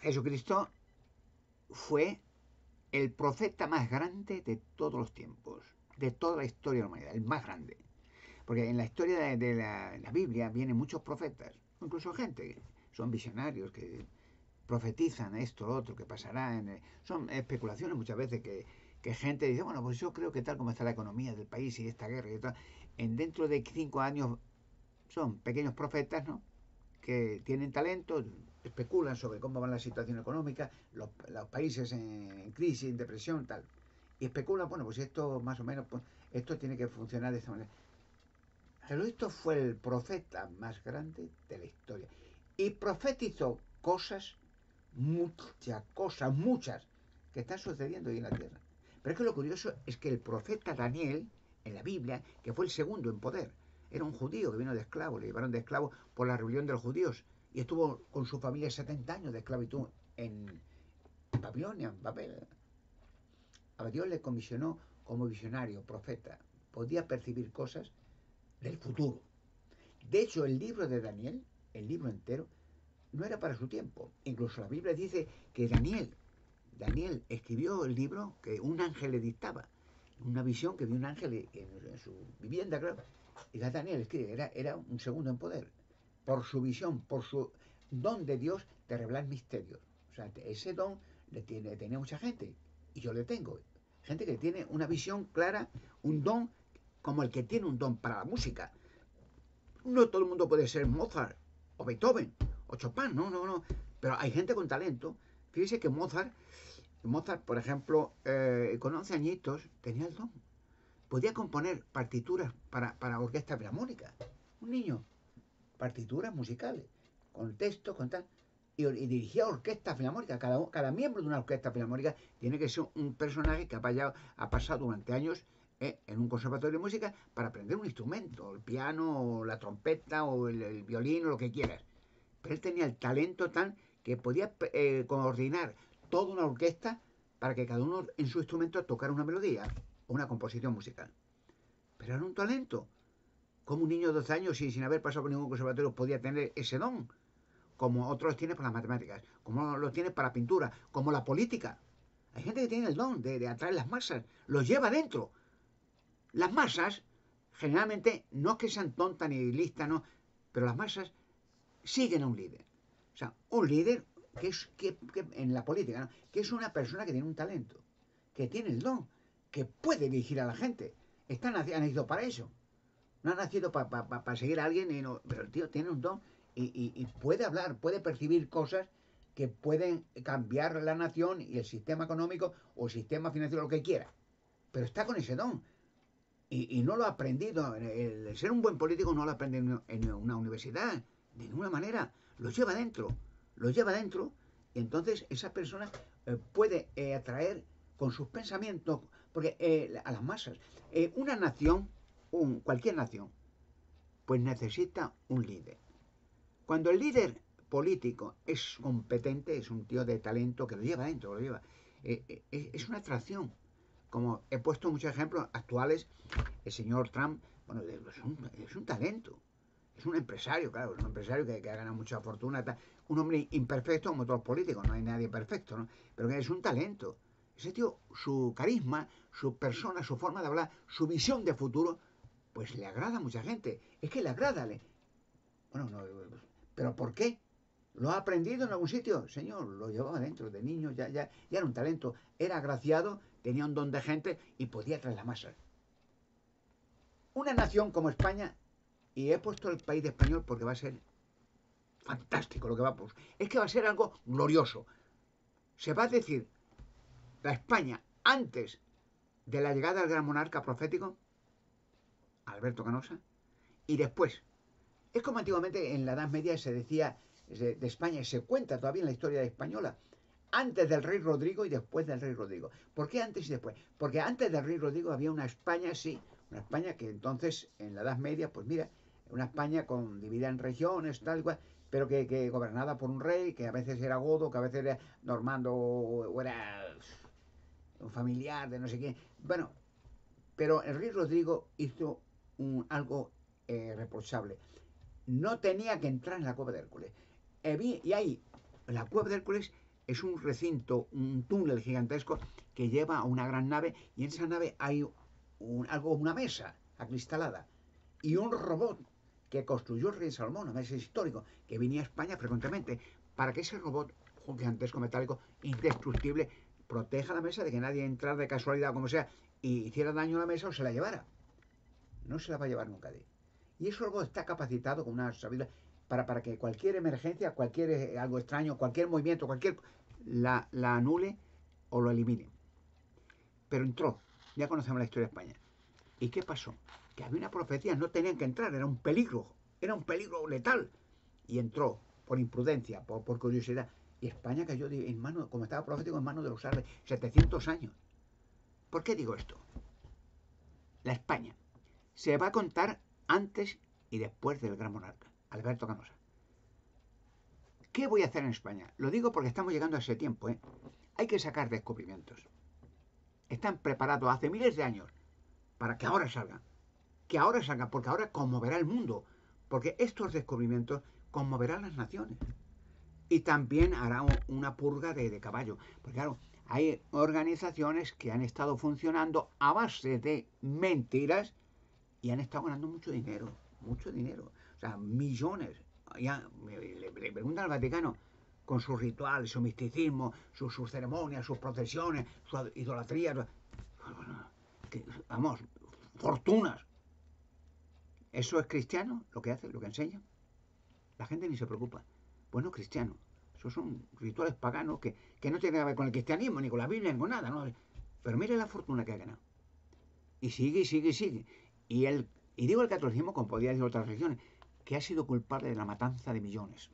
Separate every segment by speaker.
Speaker 1: Jesucristo fue el profeta más grande de todos los tiempos, de toda la historia de la humanidad, el más grande. Porque en la historia de la Biblia vienen muchos profetas, incluso gente, son visionarios que profetizan esto, lo otro, que pasará. Son especulaciones muchas veces que gente dice, bueno, pues yo creo que tal como está la economía del país y esta guerra y tal, dentro de 5 años son pequeños profetas, ¿no? Que tienen talento, especulan sobre cómo va la situación económica, los países en crisis, en depresión, tal. Y especulan, bueno, pues esto más o menos, pues, esto tiene que funcionar de esta manera. Jesucristo fue el profeta más grande de la historia. Y profetizó muchas, que están sucediendo hoy en la tierra. Pero es que lo curioso es que el profeta Daniel, en la Biblia, que fue el segundo en poder, era un judío que vino de esclavo, le llevaron de esclavo por la rebelión de los judíos y estuvo con su familia 70 años de esclavitud en Babilonia, en Babel. A Dios le comisionó como visionario, profeta. Podía percibir cosas del futuro. De hecho, el libro de Daniel, el libro entero, no era para su tiempo. Incluso la Biblia dice que Daniel escribió el libro que un ángel le dictaba. Una visión que vio un ángel en su vivienda, claro. Y Daniel escribe, era un segundo en poder. Por su visión, por su don de Dios de revelar misterios. O sea, ese don tenía mucha gente. Y yo le tengo. Gente que tiene una visión clara, un don como el que tiene un don para la música. No todo el mundo puede ser Mozart o Beethoven o Chopin, no. Pero hay gente con talento. Fíjese que Mozart, por ejemplo, con 11 añitos tenía el don. Podía componer partituras para orquesta filarmónica. Un niño, partituras musicales, con texto, con tal. Y dirigía orquesta filarmónica. Cada miembro de una orquesta filarmónica tiene que ser un personaje que ha pasado durante años en un conservatorio de música para aprender un instrumento, el piano, o la trompeta, o el violín, o lo que quieras. Pero él tenía el talento tan que podía coordinar toda una orquesta para que cada uno en su instrumento tocara una melodía o una composición musical. Pero era un talento. Como un niño de 12 años, sin haber pasado por ningún conservatorio, podía tener ese don. Como otros tiene para las matemáticas, como lo tiene para la pintura, como la política. Hay gente que tiene el don de atraer las masas, los lleva dentro. Las masas, generalmente, no es que sean tontas ni listas, no, pero las masas siguen a un líder. O sea, un líder que en la política, ¿no? Que es una persona que tiene un talento, que tiene el don, que puede dirigir a la gente. Han nacido para eso. No ha nacido para seguir a alguien, pero el tío tiene un don y puede hablar, puede percibir cosas que pueden cambiar la nación y el sistema económico o el sistema financiero, lo que quiera. Pero está con ese don. Y no lo ha aprendido. El ser un buen político no lo aprende en una universidad, de ninguna manera. Lo lleva dentro. Lo lleva dentro. Y entonces esa persona puede atraer con sus pensamientos porque a las masas. Una nación, cualquier nación, pues necesita un líder. Cuando el líder político es competente, es un tío de talento que lo lleva dentro, lo lleva. Es una atracción. Como he puesto muchos ejemplos actuales, el señor Trump, bueno, es un talento. Es un empresario, claro, es un empresario que ha ganado mucha fortuna. Un hombre imperfecto como todos los políticos, no hay nadie perfecto, ¿no? Pero que es un talento. Ese tío, su carisma, su persona, su forma de hablar, su visión de futuro, pues le agrada a mucha gente. Es que le agrada. Bueno, no, ¿pero por qué? ¿Lo ha aprendido en algún sitio? Señor, lo llevaba dentro de niño, ya era un talento. Era agraciado, tenía un don de gente y podía traer la masa. Una nación como España, y he puesto el país de español porque va a ser fantástico lo que va a pasar. Es que va a ser algo glorioso. Se va a decir la España antes de la llegada del gran monarca profético, Alberto Canosa, y después. Es como antiguamente en la Edad Media se decía de España, y se cuenta todavía en la historia española, antes del rey Rodrigo y después del rey Rodrigo. ¿Por qué antes y después? Porque antes del rey Rodrigo había una España, sí, una España que entonces en la Edad Media, pues mira, una España dividida en regiones, tal cual, pero que gobernada por un rey, que a veces era godo, que a veces era normando o era un familiar de no sé quién. Bueno, pero el rey Rodrigo hizo algo reprochable. No tenía que entrar en la cueva de Hércules. Y ahí, en la cueva de Hércules, es un recinto, un túnel gigantesco que lleva a una gran nave y en esa nave hay una mesa acristalada y un robot que construyó el rey Salomón, a veces histórico, que venía a España frecuentemente, para que ese robot gigantesco metálico, indestructible, proteja la mesa de que nadie entrara de casualidad o como sea y hiciera daño a la mesa o se la llevara. No se la va a llevar nunca de ahí. Y ese robot está capacitado con una sabiduría para que cualquier emergencia, cualquier algo extraño, cualquier movimiento, la anule o lo elimine. Pero entró, ya conocemos la historia de España. ¿Y qué pasó? Que había una profecía, no tenían que entrar, era un peligro letal. Y entró por imprudencia, por curiosidad. Y España cayó en manos, como estaba profético, en manos de los árabes, 700 años. ¿Por qué digo esto? La España se va a contar antes y después del gran monarca, Alberto Canosa. ¿Qué voy a hacer en España? Lo digo porque estamos llegando a ese tiempo, ¿eh? Hay que sacar descubrimientos. Están preparados hace miles de años para que ahora salgan. Que ahora salgan, porque ahora conmoverá el mundo. Porque estos descubrimientos conmoverán las naciones. Y también hará una purga de caballo. Porque claro, hay organizaciones que han estado funcionando a base de mentiras y han estado ganando mucho dinero. Mucho dinero. O sea, millones. Ya, le preguntan al Vaticano con sus rituales, su misticismo, sus ceremonias, sus procesiones, su idolatría. Vamos, fortunas. ¿Eso es cristiano? Lo que hace, lo que enseña. La gente ni se preocupa. Bueno, cristiano. Esos son rituales paganos que no tienen que ver con el cristianismo, ni con la Biblia, ni con nada. ¿No? Pero mire la fortuna que ha ganado. Y sigue, y sigue, y sigue. Y digo el catolicismo, como podría decir otras religiones, que ha sido culpable de la matanza de millones.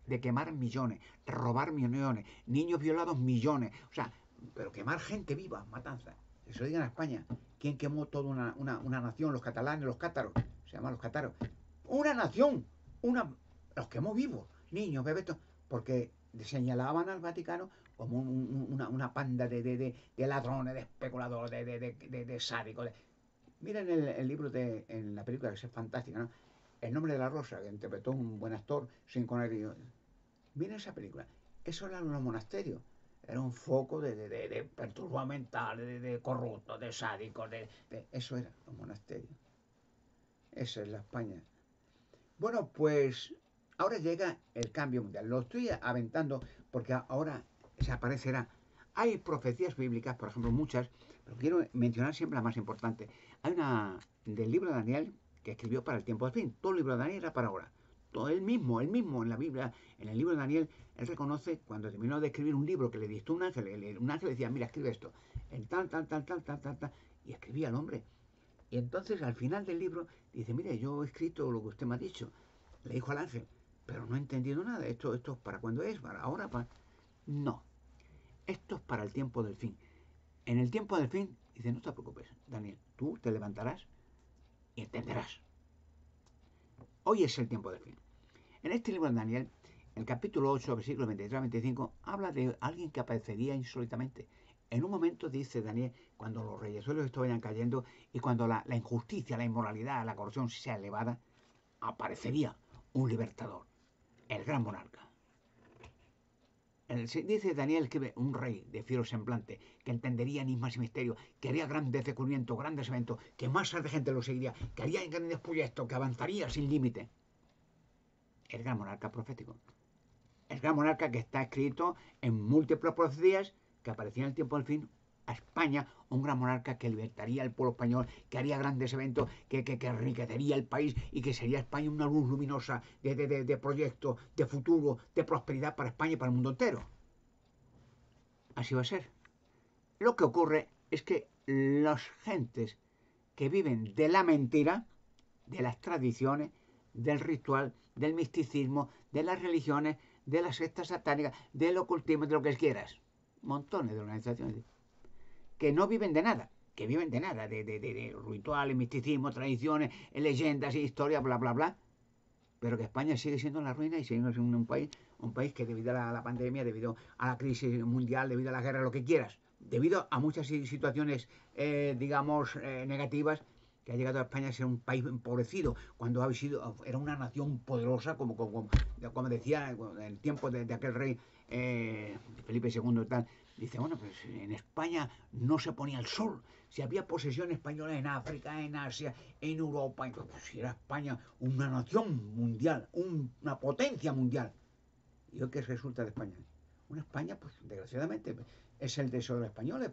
Speaker 1: De quemar millones, robar millones, niños violados millones. O sea, pero quemar gente viva, matanza. Eso lo digan a España. ¿Quién quemó toda una nación? Los catalanes, los cátaros. Se llaman los cátaros. Una nación. Los quemó vivos. Niños, bebés, porque señalaban al Vaticano como una panda de ladrones, de especuladores, de sádicos. Miren el libro en la película, que es fantástica, ¿no? El nombre de la rosa, que interpretó un buen actor, Sean Connery. Miren esa película. Eso eran los monasterios. Era un foco de perturbados mentales, de corruptos, de sádicos. Eso eran los monasterios. Esa es la España. Bueno, pues ahora llega el cambio mundial. Lo estoy aventando porque ahora se aparecerá. Hay profecías bíblicas, por ejemplo, muchas, pero quiero mencionar siempre la más importante. Hay una del libro de Daniel que escribió para el tiempo del fin. Todo el libro de Daniel era para ahora. Todo él mismo en la Biblia, en el libro de Daniel, él reconoce cuando terminó de escribir un libro que le dictó un ángel le decía, mira, escribe esto, en tal, y escribía el hombre. Y entonces al final del libro dice, mire, yo he escrito lo que usted me ha dicho. Le dijo al ángel, pero no he entendido nada. Esto es para cuándo es, para ahora, para... No, esto es para el tiempo del fin. En el tiempo del fin, dice, no te preocupes, Daniel, tú te levantarás y entenderás. Hoy es el tiempo del fin. En este libro de Daniel, el capítulo 8, versículos 23-25, habla de alguien que aparecería insólitamente. En un momento, dice Daniel, cuando los reyesuelos vayan cayendo y cuando la injusticia, la inmoralidad, la corrupción sea elevada, aparecería un libertador, el gran monarca. Dice Daniel que un rey de fiero semblante, que entendería enigmas y misterios, que haría grandes descubrimientos, grandes eventos, que masas de gente lo seguiría, que haría grandes proyectos, que avanzaría sin límite. El gran monarca profético. El gran monarca que está escrito en múltiples profecías que aparecía en el tiempo del fin a España, un gran monarca que libertaría al pueblo español, que haría grandes eventos, que enriquecería el país y que sería España una luz luminosa de proyectos, de futuro, de prosperidad para España y para el mundo entero. Así va a ser. Lo que ocurre es que las gentes que viven de la mentira, de las tradiciones, del ritual, del misticismo, de las religiones, de las sectas satánicas, del ocultismo, de lo que quieras. Montones de organizaciones que no viven de nada, de rituales, misticismo, tradiciones, leyendas, historias, bla, bla, bla. Pero que España sigue siendo la ruina y sigue siendo un país que debido a la pandemia, debido a la crisis mundial, debido a la guerra, lo que quieras, debido a muchas situaciones, negativas, que ha llegado a España a ser un país empobrecido, cuando era una nación poderosa, como decía en el tiempo de aquel rey Felipe II y tal. Dice, bueno, pues en España no se ponía el sol. Si había posesión española en África, en Asia, en Europa, pues si era España una nación mundial, una potencia mundial. ¿Y hoy qué resulta de España? Una España, pues desgraciadamente, es el deseo de los españoles,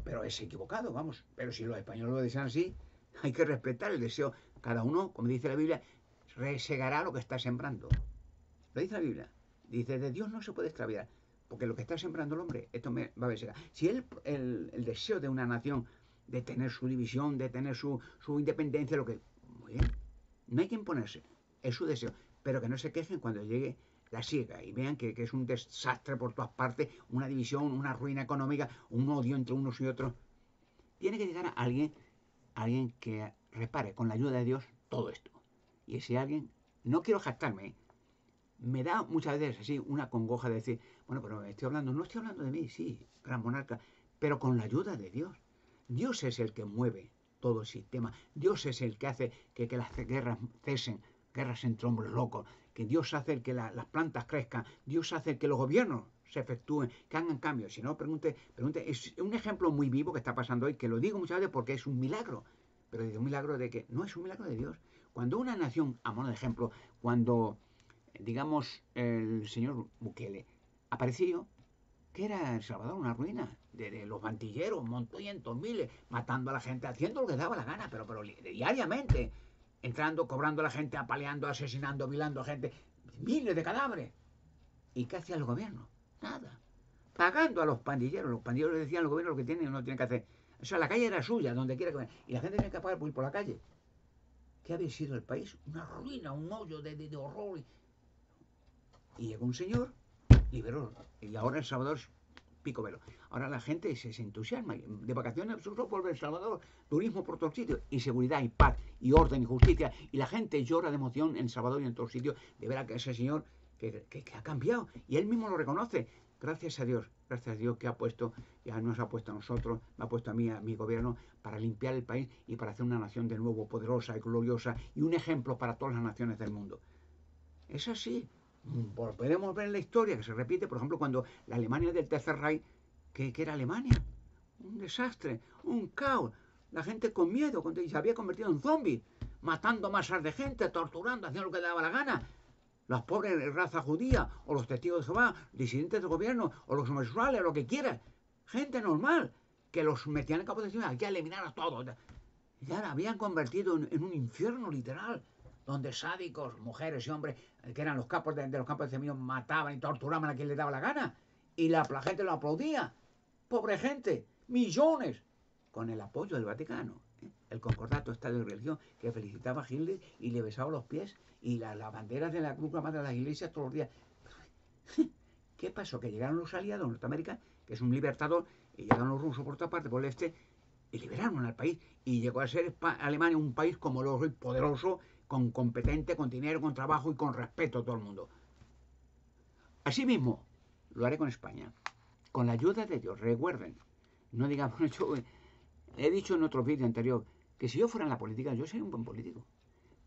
Speaker 1: pero es equivocado, vamos. Pero si los españoles lo desean así, hay que respetar el deseo. Cada uno, como dice la Biblia, resegará lo que está sembrando. Lo dice la Biblia. Dice, de Dios no se puede extraviar, porque lo que está sembrando el hombre, esto me va a resegar. Si el deseo de una nación de tener su división, de tener su independencia, lo que... Muy bien, no hay que imponerse, es su deseo, pero que no se quejen cuando llegue la siega y vean que es un desastre por todas partes, una división, una ruina económica, un odio entre unos y otros. Tiene que llegar a alguien que repare con la ayuda de Dios todo esto. Y ese alguien, no quiero jactarme, me da muchas veces así una congoja de decir, bueno, pero no estoy hablando de mí, sí, gran monarca, pero con la ayuda de Dios. Dios es el que mueve todo el sistema. Dios es el que hace que las guerras cesen, guerras entre hombres locos, que Dios hace que las plantas crezcan, Dios hace que los gobiernos se efectúen, que hagan cambios. Si no, pregunte, es un ejemplo muy vivo que está pasando hoy, que lo digo muchas veces porque es un milagro, pero es un milagro de que no es un milagro de Dios. Cuando una nación, a modo de ejemplo, cuando, digamos, el señor Bukele apareció, que era El Salvador una ruina, de los bandilleros, montoyentos, miles, matando a la gente, haciendo lo que daba la gana, pero diariamente, entrando, cobrando a la gente, apaleando, asesinando, violando a gente, miles de cadáveres. ¿Y qué hacía el gobierno? Nada. Pagando a los pandilleros. Los pandilleros le decían al gobierno lo que tienen y no tienen que hacer. O sea, la calle era suya, donde quiera que vayan. Y la gente tenía que pagar por ir por la calle. ¿Qué había sido el país? Una ruina, un hoyo de horror. Y llegó un señor, liberó. Y ahora El Salvador es pico velo. Ahora la gente se entusiasma. De vacaciones solo por El Salvador, turismo por todos sitios. Y seguridad, y paz, y orden, y justicia. Y la gente llora de emoción en El Salvador y en todos sitios de ver a ese señor que ha cambiado. Y él mismo lo reconoce. Gracias a Dios que ha puesto, ya nos ha puesto a nosotros, me ha puesto a mí, a mi gobierno, para limpiar el país y para hacer una nación de nuevo poderosa y gloriosa y un ejemplo para todas las naciones del mundo. Es así. Podemos ver en la historia que se repite, por ejemplo, cuando la Alemania del Tercer Reich, que era Alemania, un desastre, un caos, la gente con miedo, se había convertido en zombies, matando masas de gente, torturando, haciendo lo que le daba la gana. Las pobres raza judía, o los testigos de Jehová, disidentes del gobierno, o los homosexuales, lo que quieras. Gente normal, que los metían en campo de ciudad, que eliminar a todos. Ya la habían convertido en un infierno literal, donde sádicos, mujeres y hombres, que eran los capos de los campos de exterminio, mataban y torturaban a quien les daba la gana. Y la gente lo aplaudía. Pobre gente, millones, con el apoyo del Vaticano. El concordato Estado y Religión, que felicitaba a Hitler y le besaba los pies, y las banderas de la Cruz Roja de las iglesias todos los días. ¿Qué pasó? Que llegaron los aliados, Norteamérica, que es un libertador, y llegaron los rusos por otra parte, por el este, y liberaron al país. Y llegó a ser Alemania un país como lo hoy, poderoso, con competente, con dinero, con trabajo y con respeto a todo el mundo. Asimismo, lo haré con España. Con la ayuda de Dios, recuerden. No digamos, yo he dicho en otro vídeo anterior que si yo fuera en la política, yo sería un buen político.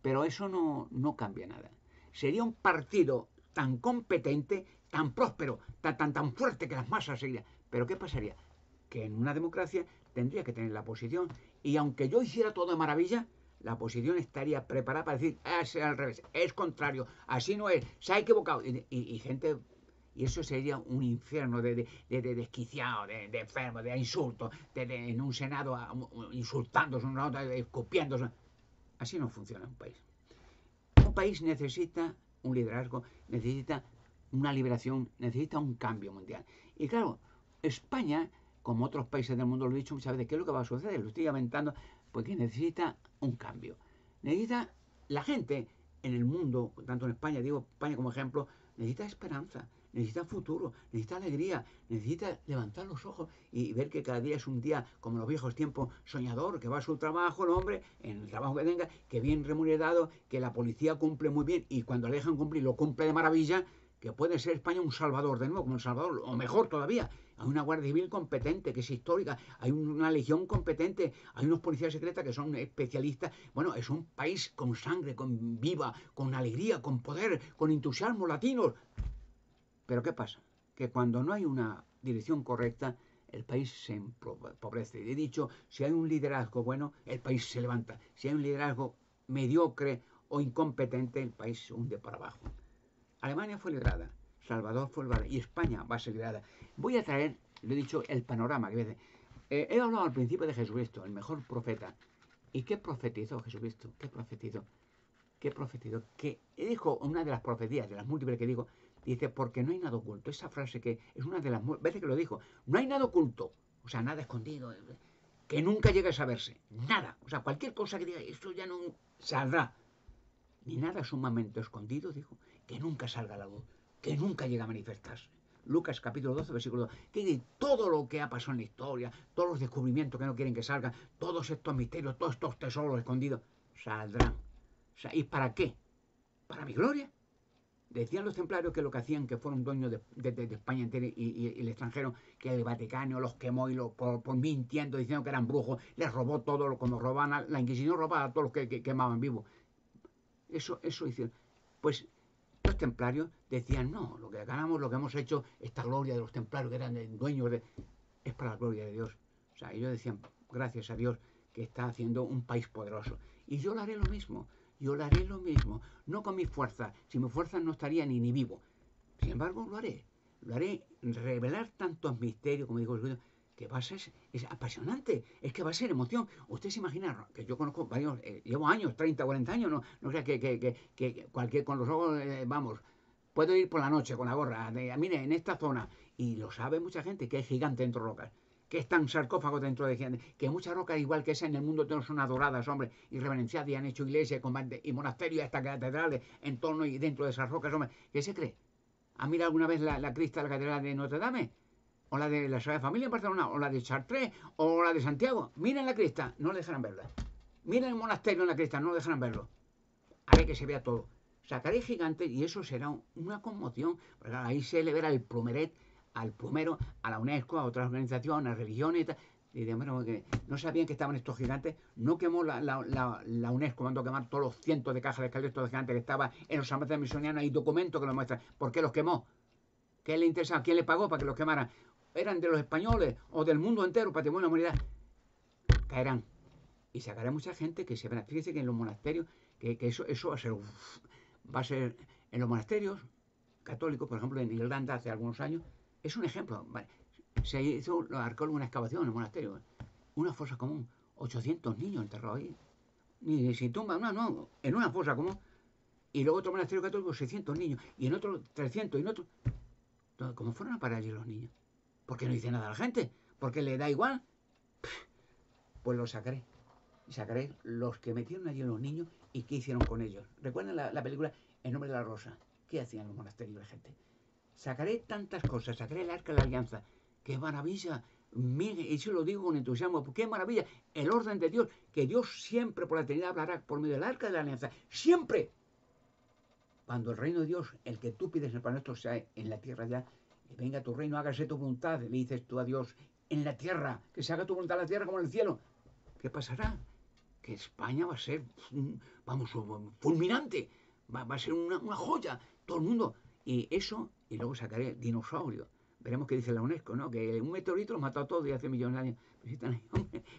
Speaker 1: Pero eso no cambia nada. Sería un partido tan competente, tan próspero, tan fuerte que las masas seguirían. Pero ¿qué pasaría? Que en una democracia tendría que tener la oposición. Y aunque yo hiciera todo de maravilla, la oposición estaría preparada para decir, es al revés, es contrario, así no es, se ha equivocado. Y gente... Y eso sería un infierno de desquiciado, de enfermo, de insultos, en un Senado insultándose, escupiéndose. Así no funciona un país. Un país necesita un liderazgo, necesita una liberación, necesita un cambio mundial. Y claro, España, como otros países del mundo, lo he dicho muchas veces, ¿qué es lo que va a suceder? Lo estoy lamentando, porque necesita un cambio. Necesita la gente en el mundo, tanto en España, digo España como ejemplo, necesita esperanza, necesita futuro, necesita alegría, necesita levantar los ojos y ver que cada día es un día, como los viejos tiempos, soñador, que va a su trabajo el hombre, en el trabajo que tenga, que bien remunerado, que la policía cumple muy bien y cuando le dejan cumplir lo cumple de maravilla, que puede ser España un salvador de nuevo, como El Salvador, o mejor todavía. Hay una Guardia Civil competente, que es histórica, hay una legión competente, hay unos policías secretas que son especialistas. Bueno, es un país con sangre, con viva, con alegría, con poder, con entusiasmo latinos. Pero ¿qué pasa? Que cuando no hay una dirección correcta, el país se empobrece. He dicho, si hay un liderazgo bueno, el país se levanta. Si hay un liderazgo mediocre o incompetente, el país se hunde para abajo. Alemania fue liberada, Salvador fue liberada y España va a ser liberada. Voy a traer, lo he dicho, el panorama. He hablado al principio de Jesucristo, el mejor profeta. ¿Y qué profetizó Jesucristo? ¿Qué profetizó? ¿Qué profetizó? Que dijo una de las profecías, de las múltiples que digo, dice, porque no hay nada oculto. Esa frase que es una de las veces que lo dijo, no hay nada oculto, o sea, nada escondido, que nunca llegue a saberse, nada. O sea, cualquier cosa que diga, esto ya no saldrá. Ni nada sumamente escondido, dijo, que nunca salga a la luz, que nunca llegue a manifestarse. Lucas capítulo 12, versículo 2, que dice, todo lo que ha pasado en la historia, todos los descubrimientos que no quieren que salgan, todos estos misterios, todos estos tesoros escondidos, saldrán. O sea, ¿y para qué? ¿Para mi gloria? Decían los templarios que lo que hacían, que fueron dueños de España entera y el extranjero, que el Vaticano los quemó y por mintiendo, diciendo que eran brujos, les robó todo, como robaban, la Inquisición robaba a todos los que quemaban vivos. Eso hicieron. Pues los templarios decían, no, lo que ganamos, lo que hemos hecho, esta gloria de los templarios que eran dueños es para la gloria de Dios. O sea, ellos decían, gracias a Dios que está haciendo un país poderoso. Y yo lo haré lo mismo. Yo lo haré lo mismo, no con mi fuerza. Si mi fuerza no estaría ni vivo. Sin embargo, lo haré. Lo haré revelar tantos misterios, como digo, que va a ser es apasionante. Es que va a ser emoción. Usted se imagina, que yo conozco varios, llevo años, 30, 40 años, no sé, que cualquier, con los ojos, vamos, puedo ir por la noche con la gorra, mire, en esta zona, y lo sabe mucha gente, que hay gigantes dentro de rocas, que están sarcófagos dentro de gente, que muchas rocas igual que esa en el mundo no son adoradas, hombre, y reverenciadas, y han hecho iglesias y monasterios, hasta catedrales en torno y dentro de esas rocas, hombre. ¿Qué se cree? ¿Ha mirado alguna vez la crista de la catedral de Notre Dame? ¿O la de la Sagrada Familia en Barcelona? ¿O la de Chartres? ¿O la de Santiago? Miren la crista, no le dejarán verla. Miren el monasterio en la crista, no le dejarán verlo. Haré que se vea todo. Sacaré gigantes y eso será una conmoción. Porque ahí se le verá el plumeret al plumero, a la UNESCO, a otras organizaciones, a religiones y tal. Y de, bueno, que no sabían que estaban estos gigantes. No quemó la UNESCO, mandó a quemar todos los cientos de cajas de esqueletos de gigantes que estaban en los almacenes misioneros. Hay documentos que lo muestran. ¿Por qué los quemó? ¿Qué le interesaba? ¿Quién le pagó para que los quemaran? ¿Eran de los españoles o del mundo entero, patrimonio de la humanidad? Caerán. Y sacará mucha gente que se verá. Fíjese que en los monasterios, que eso va a ser en los monasterios católicos, por ejemplo, en Irlanda hace algunos años, es un ejemplo. Vale. Se hizo los arqueólogos una excavación en el monasterio, una fosa común, 800 niños enterrados ahí. Ni sin tumba, no, en una fosa común. Y luego otro monasterio católico, 600 niños, y en otro 300, y en otro. ¿Cómo fueron a parar allí los niños? ¿Por qué no dice nada a la gente? ¿Por qué le da igual? Pues los sacaré. Y sacaré los que metieron allí los niños y qué hicieron con ellos. ¿Recuerdan la película El nombre de la rosa? ¿Qué hacían los monasterios la gente? Sacaré tantas cosas, sacaré el arca de la alianza. ¡Qué maravilla! Mire, y yo lo digo con entusiasmo, ¡qué maravilla! El orden de Dios, que Dios siempre por la eternidad hablará por medio del arca de la alianza. ¡Siempre! Cuando el reino de Dios, el que tú pides en el Padre Nuestro, sea en la tierra ya, que venga tu reino, hágase tu voluntad, le dices tú a Dios, en la tierra, que se haga tu voluntad en la tierra como en el cielo. ¿Qué pasará? Que España va a ser, vamos, fulminante, va a ser una joya, todo el mundo. Y eso, y luego sacaré dinosaurios. Veremos qué dice la UNESCO, ¿no? Que un meteorito los mató a todos y hace millones de años. Si, están ahí,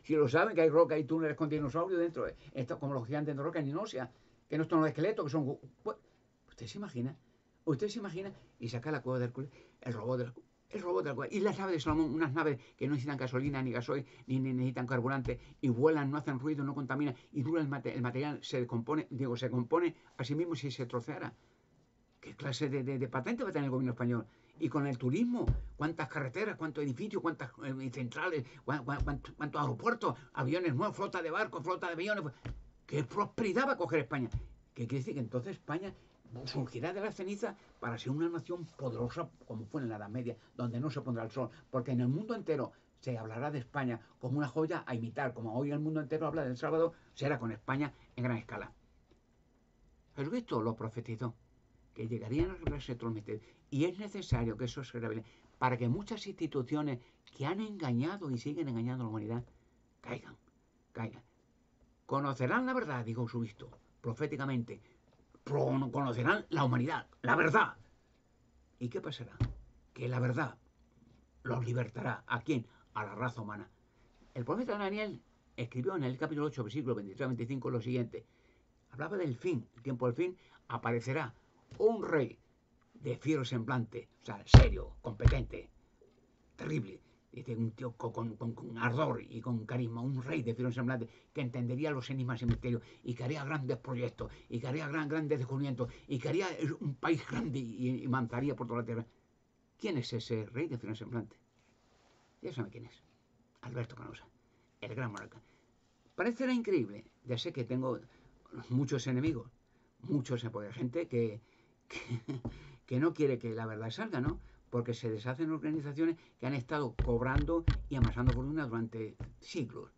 Speaker 1: si lo saben, que hay roca y túneles con dinosaurios dentro, esto como los gigantes de roca en Ninosia, que no son los esqueletos, que son... ¿Usted se imagina? ¿Usted se imagina? Y saca la cueva de Hércules, el robot de la cueva. Y las naves de Salomón, unas naves que no necesitan gasolina, ni gasoil, ni necesitan carburante, y vuelan, no hacen ruido, no contaminan, y dura el material, se compone a sí mismo si se troceara. ¿Qué clase de patente va a tener el gobierno español? Y con el turismo, ¿cuántas carreteras, cuántos edificios, cuántas centrales, cuántos aeropuertos, aviones nuevos, flota de barcos, flota de aviones? ¿Qué prosperidad va a coger España? ¿Qué quiere decir? Que entonces España surgirá de la ceniza para ser una nación poderosa como fue en la Edad Media, donde no se pondrá el sol, porque en el mundo entero se hablará de España como una joya a imitar, como hoy el mundo entero habla del Salvador, será con España en gran escala. Jesucristo lo profetizó, que llegarían a revelarse todos los misterios. Y es necesario que eso se revele para que muchas instituciones que han engañado y siguen engañando a la humanidad caigan. Conocerán la verdad, dijo Jesucristo, proféticamente. Conocerán la humanidad, la verdad. ¿Y qué pasará? Que la verdad los libertará. ¿A quién? A la raza humana. El profeta Daniel escribió en el capítulo 8, versículo 23-25 lo siguiente. Hablaba del fin, el tiempo del fin. Aparecerá un rey de fiero semblante, o sea, serio, competente, terrible. Dice, un tío con ardor y con carisma, un rey de fiero semblante que entendería los enigmas y misterios y que haría grandes proyectos y que haría grandes descubrimientos y que haría un país grande y manzaría por toda la tierra. ¿Quién es ese rey de fiero semblante? Ya saben quién es. Alberto Canosa, el gran monarca. Parecerá increíble. Ya sé que tengo muchos enemigos, porque hay gente que no quiere que la verdad salga, ¿no? Porque se deshacen organizaciones que han estado cobrando y amasando fortuna durante siglos.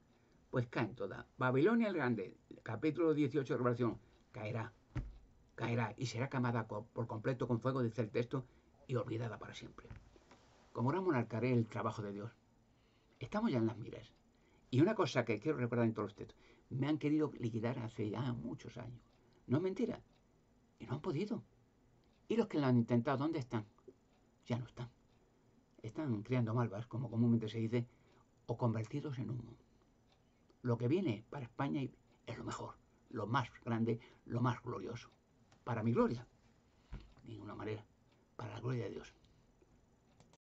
Speaker 1: Pues caen todas. Babilonia el Grande, capítulo 18 de Revelación, caerá y será quemada por completo con fuego, dice el texto, y olvidada para siempre. Como gran monarca haré el trabajo de Dios. Estamos ya en las miras. Y una cosa que quiero recordar en todos los textos, me han querido liquidar hace ya muchos años. No es mentira. Y no han podido. Y los que lo han intentado, ¿dónde están? Ya no están. Están criando malvas, como comúnmente se dice, o convertidos en humo. Lo que viene para España es lo mejor, lo más grande, lo más glorioso. Para mi gloria, de ninguna manera, para la gloria de Dios.